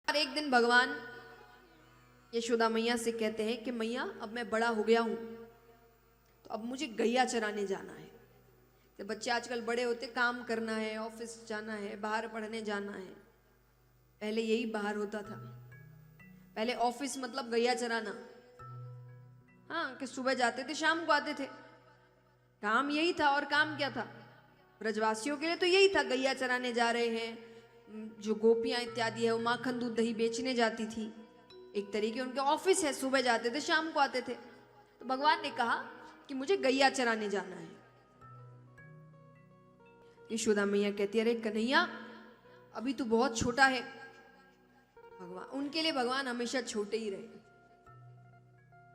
और एक दिन भगवान यशोदा मैया से कहते हैं कि मैया अब मैं बड़ा हो गया हूं, तो अब मुझे गैया चराने जाना है। तो बच्चे आजकल बड़े होते, काम करना है, ऑफिस जाना है, बाहर पढ़ने जाना है। पहले यही बाहर होता था। पहले ऑफिस मतलब गैया चराना। हाँ, कि सुबह जाते थे शाम को आते थे, काम यही था। और काम क्या था ब्रजवासियों के लिए? तो यही था, गैया चराने जा रहे हैं। जो गोपियां इत्यादि है वो माखन दूध दही बेचने जाती थी। एक तरीके उनके ऑफिस है, सुबह जाते थे शाम को आते थे। तो भगवान ने कहा कि मुझे गैया चराने जाना है। यशोदा मैया कहती है, अरे कन्हैया अभी तो बहुत छोटा है। भगवान, उनके लिए भगवान हमेशा छोटे ही रहे।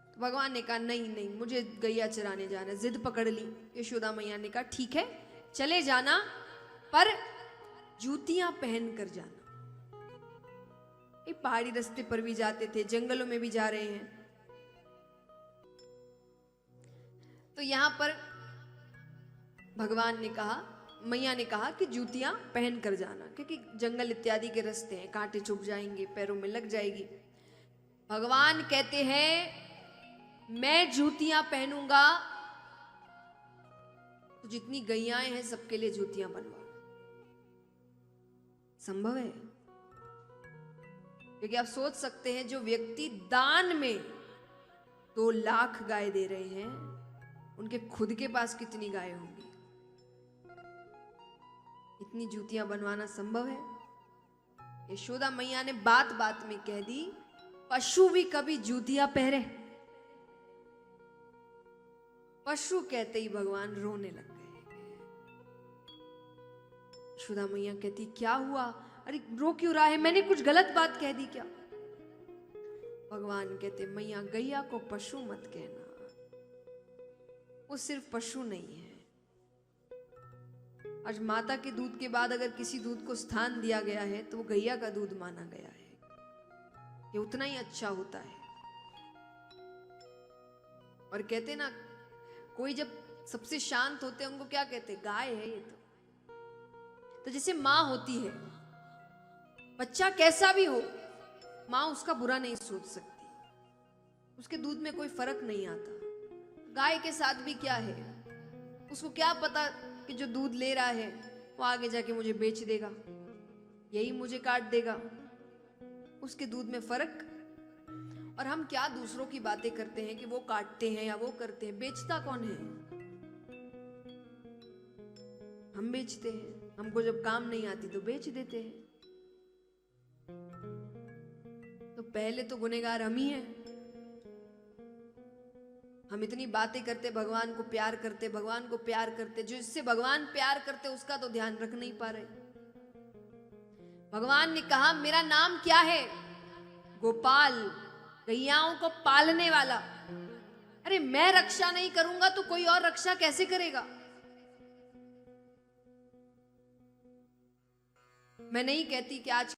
तो भगवान ने कहा नहीं नहीं, मुझे गैया चराने जाना है। जिद पकड़ ली। यशोदा मैया ने कहा ठीक है चले जाना, पर जूतियां पहन कर जाना। एक पहाड़ी रास्ते पर भी जाते थे, जंगलों में भी जा रहे हैं। तो यहां पर भगवान ने कहा, मैया ने कहा कि जूतियां पहन कर जाना, क्योंकि जंगल इत्यादि के रास्ते हैं, कांटे चुभ जाएंगे, पैरों में लग जाएगी। भगवान कहते हैं मैं जूतियां पहनूंगा तो जितनी गैयाएं हैं सबके लिए जूतियां बनवाओ। संभव है? क्योंकि आप सोच सकते हैं, जो व्यक्ति दान में 2 लाख गाय दे रहे हैं, उनके खुद के पास कितनी गाय होंगी? इतनी जूतियां बनवाना संभव है? यशोदा मैया ने बात बात में कह दी, पशु भी कभी जूतियां पहने? पशु कहते ही भगवान रोने लग गए। यशोदा मैया कहती क्या हुआ? अरे रो क्यों रहा है? मैंने कुछ गलत बात कह दी क्या? भगवान कहते मैया गैया को पशु मत कहना, वो सिर्फ पशु नहीं है। आज माता के दूध के बाद अगर किसी दूध को स्थान दिया गया है तो वो गैया का दूध माना गया है। ये उतना ही अच्छा होता है। और कहते ना, कोई जब सबसे शांत होते हैं उनको क्या कहते? गाय है ये। तो जैसे माँ होती है, बच्चा कैसा भी हो, माँ उसका बुरा नहीं सोच सकती, उसके दूध में कोई फर्क नहीं आता। गाय के साथ भी क्या है, उसको क्या पता कि जो दूध ले रहा है वो आगे जाके मुझे बेच देगा, यही मुझे काट देगा। उसके दूध में फर्क। और हम क्या दूसरों की बातें करते हैं कि वो काटते हैं या वो करते हैं, बेचता कौन है? हम बेचते हैं। हमको जब काम नहीं आती तो बेच देते हैं। तो पहले तो गुनहगार हम ही हैं। हम इतनी बातें करते, भगवान को प्यार करते, भगवान को प्यार करते, जो इससे भगवान प्यार करते उसका तो ध्यान रख नहीं पा रहे। भगवान ने कहा मेरा नाम क्या है? गोपाल, गैयाओं को पालने वाला। अरे मैं रक्षा नहीं करूंगा तो कोई और रक्षा कैसे करेगा? मैं नहीं कहती कि आज